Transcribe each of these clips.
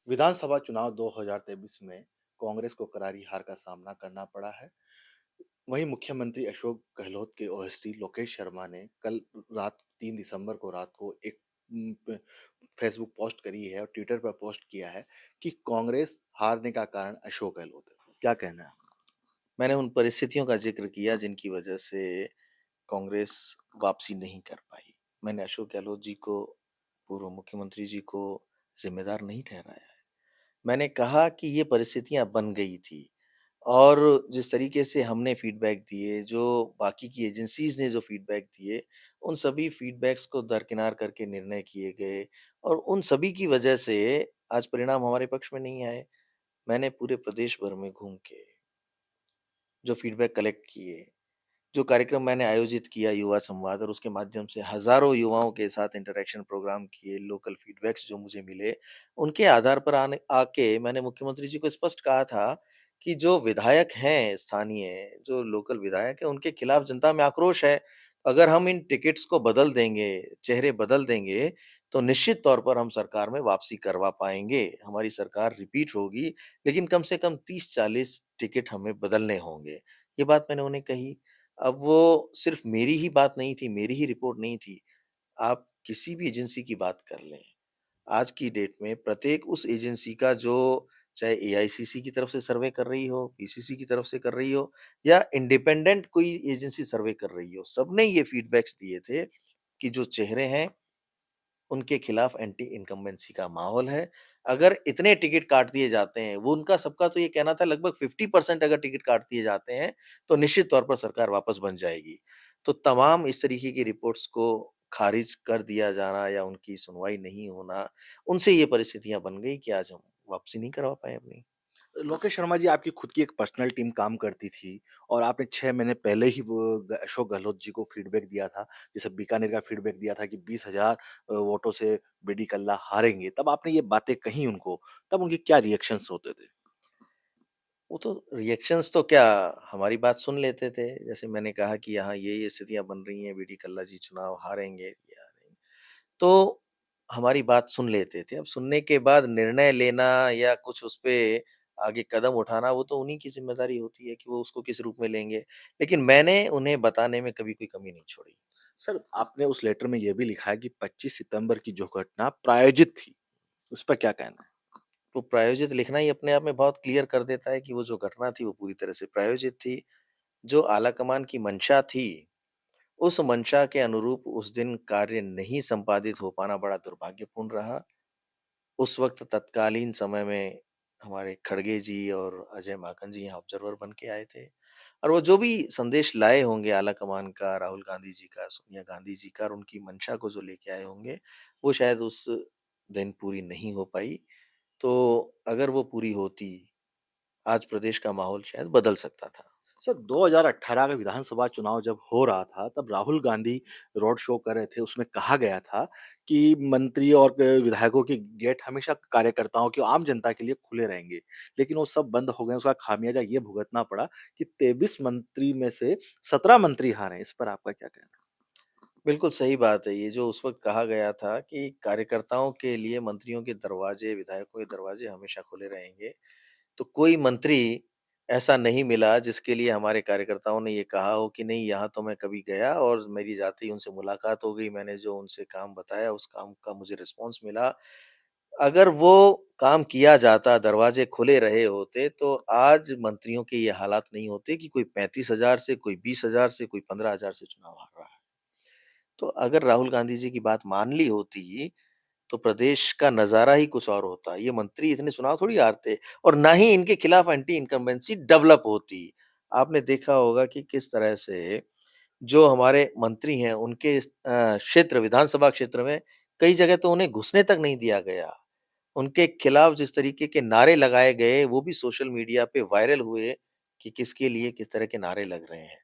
विधानसभा चुनाव 2023 में कांग्रेस को करारी हार का सामना करना पड़ा है। वहीं मुख्यमंत्री अशोक गहलोत के ओएसडी लोकेश शर्मा ने कल रात 3 दिसंबर को रात को एक फेसबुक पोस्ट करी है और ट्विटर पर पोस्ट किया है कि कांग्रेस हारने का कारण अशोक गहलोत है। क्या कहना है? मैंने उन परिस्थितियों का ज़िक्र किया जिनकी वजह से कांग्रेस वापसी नहीं कर पाई। मैंने अशोक गहलोत जी को, पूर्व मुख्यमंत्री जी को ज़िम्मेदार नहीं ठहराया है। मैंने कहा कि ये परिस्थितियाँ बन गई थी और जिस तरीके से हमने फीडबैक दिए, जो बाकी की एजेंसीज़ ने जो फीडबैक दिए, उन सभी फीडबैक्स को दरकिनार करके निर्णय किए गए और उन सभी की वजह से आज परिणाम हमारे पक्ष में नहीं आए। मैंने पूरे प्रदेश भर में घूम के जो फीडबैक कलेक्ट किए, जो कार्यक्रम मैंने आयोजित किया युवा संवाद और उसके माध्यम से हज़ारों युवाओं के साथ इंटरैक्शन प्रोग्राम किए, लोकल फीडबैक्स जो मुझे मिले, उनके आधार पर आने आके मैंने मुख्यमंत्री जी को स्पष्ट कहा था कि जो विधायक हैं स्थानीय, जो लोकल विधायक हैं, उनके खिलाफ जनता में आक्रोश है। अगर हम इन टिकट्स को बदल देंगे, चेहरे बदल देंगे, तो निश्चित तौर पर हम सरकार में वापसी करवा पाएँगे। हमारी सरकार रिपीट होगी, लेकिन कम से कम 30-40 टिकट हमें बदलने होंगे। ये बात मैंने उन्हें कही। अब वो सिर्फ़ मेरी ही बात नहीं थी, मेरी ही रिपोर्ट नहीं थी। आप किसी भी एजेंसी की बात कर लें, आज की डेट में प्रत्येक उस एजेंसी का जो चाहे एआईसीसी की तरफ से सर्वे कर रही हो, पीसीसी की तरफ से कर रही हो या इंडिपेंडेंट कोई एजेंसी सर्वे कर रही हो, सबने ये फीडबैक्स दिए थे कि जो चेहरे हैं उनके खिलाफ एंटी इनकम्बेंसी का माहौल है। अगर इतने टिकट काट दिए जाते हैं, वो उनका सबका तो ये कहना था लगभग 50% अगर टिकट काट दिए जाते हैं, तो निश्चित तौर पर सरकार वापस बन जाएगी। तो तमाम इस तरीके की रिपोर्ट्स को खारिज कर दिया जाना या उनकी सुनवाई नहीं होना, उनसे ये परिस्थितियाँ बन गई कि आज हम वापसी नहीं करवा पाए अपनी। लोकेश शर्मा जी, आपकी खुद की एक पर्सनल टीम काम करती थी और आपने 6 महीने पहले ही वो अशोक गहलोत जी को फीडबैक दिया था। जैसे बीकानेर का फीडबैक दिया था कि 20,000 वोटों से बीडी कल्ला हारेंगे। तब आपने ये बातें कही उनको, तब उनके क्या रिएक्शंस होते थे? वो तो रिएक्शंस तो क्या हमारी बात सुन लेते थे। जैसे मैंने कहा कि यहाँ ये स्थितियाँ बन रही हैं, बीडी कल्ला जी चुनाव हारेंगे, ये हारेंगे। तो हमारी बात सुन लेते थे। अब सुनने के बाद निर्णय लेना या कुछ उसपे आगे कदम उठाना वो तो उन्हीं की ज़िम्मेदारी होती है कि वो उसको किस रूप में लेंगे। लेकिन मैंने उन्हें बताने में कभी कोई कमी नहीं छोड़ी। सर, आपने उस लेटर में ये भी लिखा है कि 25 सितंबर की जो घटना प्रायोजित थी, उस पर क्या कहना है? तो प्रायोजित लिखना ही अपने आप में बहुत क्लियर कर देता है कि वो जो घटना थी वो पूरी तरह से प्रायोजित थी। जो आलाकमान की मंशा थी, उस मंशा के अनुरूप उस दिन कार्य नहीं संपादित हो पाना बड़ा दुर्भाग्यपूर्ण रहा। उस वक़्त तत्कालीन समय में हमारे खड़गे जी और अजय माकन जी यहाँ ऑब्ज़र्वर बन के आए थे और वो जो भी संदेश लाए होंगे आला-कमान का, राहुल गांधी जी का, सोनिया गांधी जी का और उनकी मंशा को जो लेके आए होंगे, वो शायद उस दिन पूरी नहीं हो पाई। तो अगर वो पूरी होती, आज प्रदेश का माहौल शायद बदल सकता था। सर, 2018 का विधानसभा चुनाव जब हो रहा था, तब राहुल गांधी रोड शो कर रहे थे। उसमें कहा गया था कि मंत्री और विधायकों के गेट हमेशा कार्यकर्ताओं की, आम जनता के लिए खुले रहेंगे। लेकिन वो सब बंद हो गए। उसका खामियाजा ये भुगतना पड़ा कि 23 मंत्री में से 17 मंत्री हारे। इस पर आपका क्या कहना है? बिल्कुल सही बात है। ये जो उस वक़्त कहा गया था कि कार्यकर्ताओं के लिए मंत्रियों के दरवाजे, विधायकों के दरवाजे हमेशा खुले रहेंगे। तो कोई मंत्री ऐसा नहीं मिला जिसके लिए हमारे कार्यकर्ताओं ने ये कहा हो कि नहीं यहाँ तो मैं कभी गया और मेरी जाते ही उनसे मुलाकात हो गई, मैंने जो उनसे काम बताया उस काम का मुझे रिस्पॉन्स मिला। अगर वो काम किया जाता, दरवाजे खुले रहे होते तो आज मंत्रियों के ये हालात नहीं होते कि कोई 35,000 से, कोई 20,000 से, कोई 15,000 से चुनाव हार रहा है। तो अगर राहुल गांधी जी की बात मान ली होती तो प्रदेश का नज़ारा ही कुछ और होता। ये मंत्री इतने चुनाव थोड़ी हारते और ना ही इनके खिलाफ एंटी इनकम्बेंसी डेवलप होती। आपने देखा होगा कि किस तरह से जो हमारे मंत्री हैं उनके क्षेत्र विधानसभा क्षेत्र में कई जगह तो उन्हें घुसने तक नहीं दिया गया। उनके खिलाफ जिस तरीके के नारे लगाए गए वो भी सोशल मीडिया पे वायरल हुए कि किसके लिए किस तरह के नारे लग रहे हैं।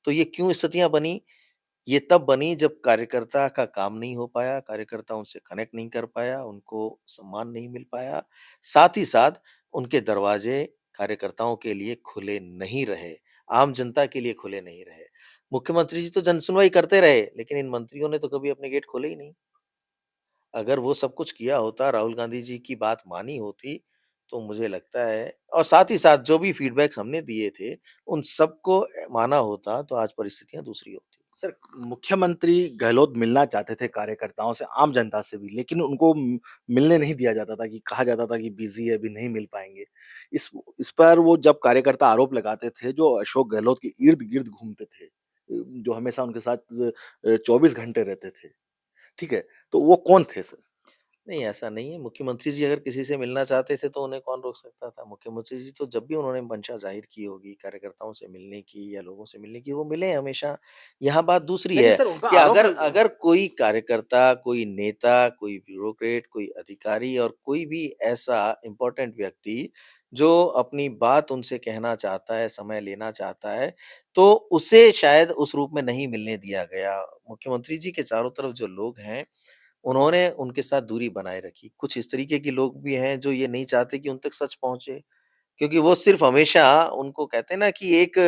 तो ये क्यों स्थितियाँ बनी? ये तब बनी जब कार्यकर्ता का काम नहीं हो पाया, कार्यकर्ता उनसे कनेक्ट नहीं कर पाया, उनको सम्मान नहीं मिल पाया। साथ ही साथ उनके दरवाजे कार्यकर्ताओं के लिए खुले नहीं रहे, आम जनता के लिए खुले नहीं रहे। मुख्यमंत्री जी तो जनसुनवाई करते रहे, लेकिन इन मंत्रियों ने तो कभी अपने गेट खोले ही नहीं। अगर वो सब कुछ किया होता, राहुल गांधी जी की बात मानी होती, तो मुझे लगता है और साथ ही साथ जो भी फीडबैक्स हमने दिए थे, उन सबको माना होता, तो आज परिस्थितियाँ दूसरी होती। सर, मुख्यमंत्री गहलोत मिलना चाहते थे कार्यकर्ताओं से, आम जनता से भी, लेकिन उनको मिलने नहीं दिया जाता था कि कहा जाता था कि बिज़ी है, अभी नहीं मिल पाएँगे। इस इस पर वो जब कार्यकर्ता आरोप लगाते थे, जो अशोक गहलोत के इर्द-गिर्द घूमते थे, जो हमेशा उनके साथ 24 घंटे रहते थे, ठीक है? तो वो कौन थे सर? नहीं, ऐसा नहीं है। मुख्यमंत्री जी अगर किसी से मिलना चाहते थे, तो उन्हें कौन रोक सकता था? मुख्यमंत्री जी तो जब भी उन्होंने मंशा ज़ाहिर की होगी कार्यकर्ताओं से मिलने की या लोगों से मिलने की, वो मिले हैं हमेशा। यहाँ बात दूसरी लेकिन है सर उनका कि आरोप अगर लग अगर कोई कार्यकर्ता, कोई नेता, कोई ब्यूरोक्रेट, कोई अधिकारी और कोई भी ऐसा इम्पोर्टेंट व्यक्ति, जो अपनी बात उनसे कहना चाहता है, समय लेना चाहता है, तो उसे शायद उस रूप में नहीं मिलने दिया गया। मुख्यमंत्री जी के चारों तरफ जो लोग हैं उन्होंने उनके साथ दूरी बनाए रखी। कुछ इस तरीके के लोग भी हैं जो ये नहीं चाहते कि उन तक सच पहुँचे, क्योंकि वो सिर्फ़ हमेशा उनको कहते हैं ना कि एक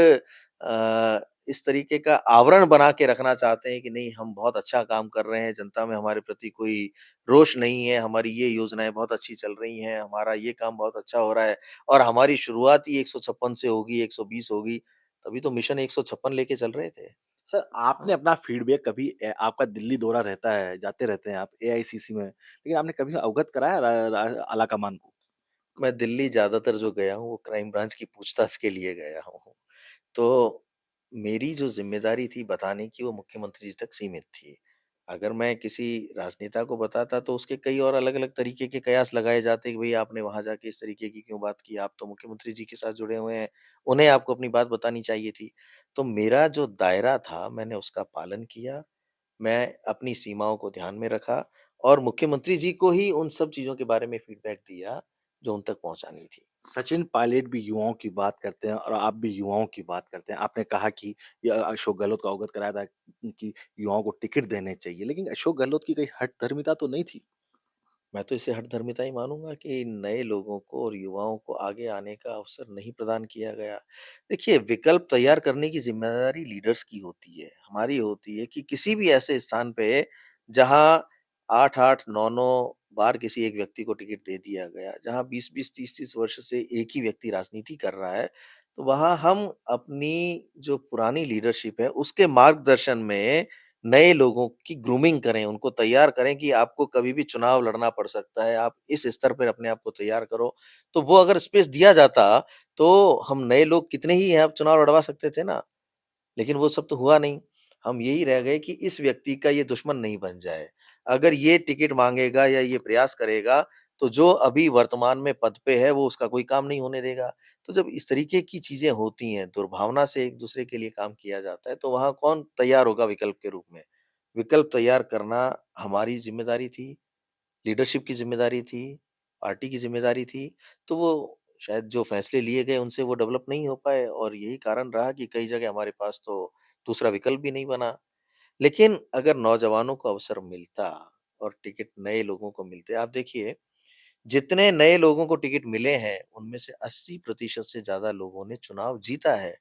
इस तरीके का आवरण बना के रखना चाहते हैं कि नहीं हम बहुत अच्छा काम कर रहे हैं, जनता में हमारे प्रति कोई रोष नहीं है, हमारी ये योजनाएँ बहुत अच्छी चल रही हैं, हमारा ये काम बहुत अच्छा हो रहा है और हमारी शुरुआत ही 156 से होगी, 120 होगी, तभी तो मिशन 156 लेके चल रहे थे। सर, आपने हाँ। अपना फीडबैक कभी आपका दिल्ली दौरा रहता है, जाते रहते हैं आप एआईसीसी में, लेकिन आपने कभी अवगत कराया आलाकमान को? मैं दिल्ली ज़्यादातर जो गया हूँ, वो क्राइम ब्रांच की पूछताछ के लिए गया हूँ। तो मेरी जो ज़िम्मेदारी थी बताने की, वो मुख्यमंत्री जी तक सीमित थी। अगर मैं किसी राजनेता को बताता, तो उसके कई और अलग-अलग तरीके के कयास लगाए जाते कि भई आपने वहाँ जाके इस तरीके की क्यों बात की? आप तो मुख्यमंत्री जी के साथ जुड़े हुए हैं, उन्हें आपको अपनी बात बतानी चाहिए थी। तो मेरा जो दायरा था, मैंने उसका पालन किया। मैं अपनी सीमाओं को ध्यान में रखा और मुख्यमंत्री जी को ही उन सब चीज़ों के बारे में फीडबैक दिया, जो उन तक पहुँचानी थी। सचिन पायलट भी युवाओं की बात करते हैं और आप भी युवाओं की बात करते हैं। आपने कहा कि ये अशोक गहलोत को अवगत कराया था कि युवाओं को टिकट देने चाहिए, लेकिन अशोक गहलोत की कहीं हठधर्मिता तो नहीं थी? मैं तो इसे हठधर्मिता ही मानूँगा कि नए लोगों को और युवाओं को आगे आने का अवसर नहीं प्रदान किया गया। देखिए, विकल्प तैयार करने की ज़िम्मेदारी लीडर्स की होती है, हमारी होती है कि किसी भी ऐसे स्थान पे जहाँ 8-8, 9-9 बार किसी एक व्यक्ति को टिकट दे दिया गया, जहाँ 20-20, 30-30 वर्ष से एक ही व्यक्ति राजनीति कर रहा है, तो वहाँ हम अपनी जो पुरानी लीडरशिप है, उसके मार्गदर्शन में नए लोगों की ग्रूमिंग करें, उनको तैयार करें कि आपको कभी भी चुनाव लड़ना पड़ सकता है, आप इस स्तर पर अपने आप को तैयार करो। तो वो अगर स्पेस दिया जाता, तो हम नए लोग कितने ही हैं, अब चुनाव लड़वा सकते थे ना। लेकिन वो सब तो हुआ नहीं। हम यही रह गए कि इस व्यक्ति का ये दुश्मन नहीं बन जाए। अगर ये टिकट माँगेगा या ये प्रयास करेगा, तो जो अभी वर्तमान में पद पे है, वो उसका कोई काम नहीं होने देगा। तो जब इस तरीके की चीज़ें होती हैं, दुर्भावना से एक-दूसरे के लिए काम किया जाता है, तो वहाँ कौन तैयार होगा विकल्प के रूप में? विकल्प तैयार करना हमारी ज़िम्मेदारी थी, लीडरशिप की ज़िम्मेदारी थी, पार्टी की ज़िम्मेदारी थी। तो वो शायद जो फैसले लिए गए उनसे वो डेवलप नहीं हो पाए और यही कारण रहा कि कई जगह हमारे पास तो दूसरा विकल्प भी नहीं बना। लेकिन अगर नौजवानों को अवसर मिलता और टिकट नए लोगों को मिलते, आप देखिए जितने नए लोगों को टिकट मिले हैं, उनमें से 80% से ज़्यादा लोगों ने चुनाव जीता है।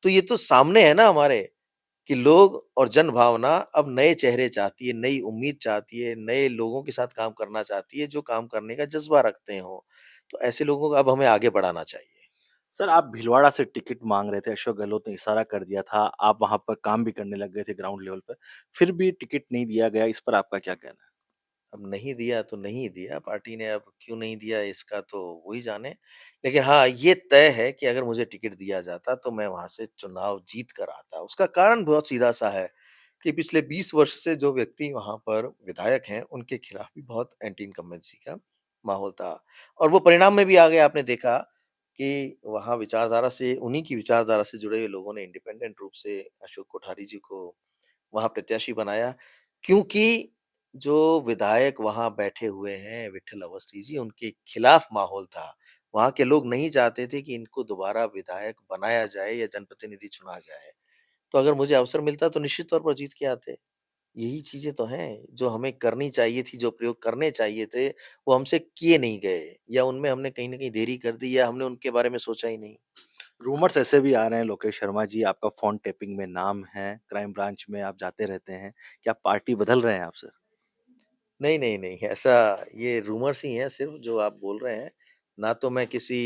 तो ये तो सामने है ना हमारे कि लोग और जनभावना अब नए चेहरे चाहती है, नई उम्मीद चाहती है, नए लोगों के साथ काम करना चाहती है, जो काम करने का जज़्बा रखते हों। तो ऐसे लोगों को अब हमें आगे बढ़ाना चाहिए। सर, आप भीलवाड़ा से टिकट माँग रहे थे, अशोक गहलोत ने इशारा कर दिया था, आप वहाँ पर काम भी करने लग गए थे ग्राउंड लेवल पे, फिर भी टिकट नहीं दिया गया, इस पर आपका क्या कहना है? अब नहीं दिया तो नहीं दिया, पार्टी ने अब क्यों नहीं दिया इसका तो वो ही जाने। लेकिन हाँ, ये तय है कि अगर मुझे टिकट दिया जाता तो मैं वहाँ से चुनाव जीत कर आता। उसका कारण बहुत सीधा-सा है कि पिछले 20 वर्ष से जो व्यक्ति वहाँ पर विधायक हैं, उनके खिलाफ भी बहुत एंटी इनकम्बेंसी का माहौल था। और वो परिणाम में भी आ गया, आपने देखा कि वहाँ विचारधारा से उन्हीं की विचारधारा से जुड़े हुए लोगों ने इंडिपेंडेंट रूप से अशोक कोठारी जी को वहाँ प्रत्याशी बनाया क्योंकि जो विधायक वहाँ बैठे हुए हैं विट्ठल अवस्थी जी, उनके खिलाफ माहौल था। वहाँ के लोग नहीं चाहते थे कि इनको दोबारा विधायक बनाया जाए या जनप्रतिनिधि चुना जाए। तो अगर मुझे अवसर मिलता तो निश्चित तौर पर जीत के आते। यही चीज़ें तो हैं, जो हमें करनी चाहिए थी, जो प्रयोग करने चाहिए थे, वो हमसे किए नहीं गए या उनमें हमने कहीं न कहीं देरी कर दी या हमने उनके बारे में सोचा ही नहीं। रूमर्स ऐसे भी आ रहे हैं लोकेश शर्मा जी, आपका फ़ोन टैपिंग में नाम है, क्राइम ब्रांच में आप जाते रहते हैं, क्या पार्टी बदल रहे हैं आप सर? नहीं, नहीं, नहीं, ऐसा ये रूमर्स ही हैं सिर्फ़ जो आप बोल रहे हैं। ना तो मैं किसी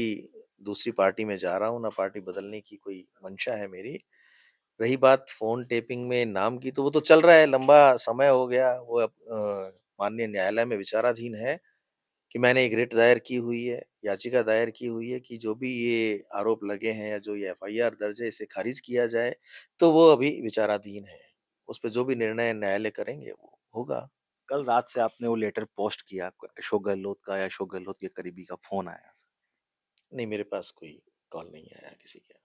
दूसरी पार्टी में जा रहा हूँ, ना पार्टी बदलने की कोई मंशा है मेरी। रही बात फ़ोन टेपिंग में नाम की, तो वो तो चल रहा है, लंबा समय हो गया। वो अब माननीय न्यायालय में विचाराधीन है कि मैंने एक रिट दायर की हुई है, याचिका दायर की हुई है कि जो भी ये आरोप लगे हैं या जो ये एफ़आईआर दर्ज है, इसे ख़ारिज किया जाए, तो वो अभी विचाराधीन है। उस पे जो भी निर्णय न्यायालय करेंगे, वो होगा। कल रात से आपने वो लेटर पोस्ट किया अशोक गहलोत का या अशोक गहलोत के करीबी का फ़ोन आया? नहीं, मेरे पास कोई कॉल नहीं आया किसी का।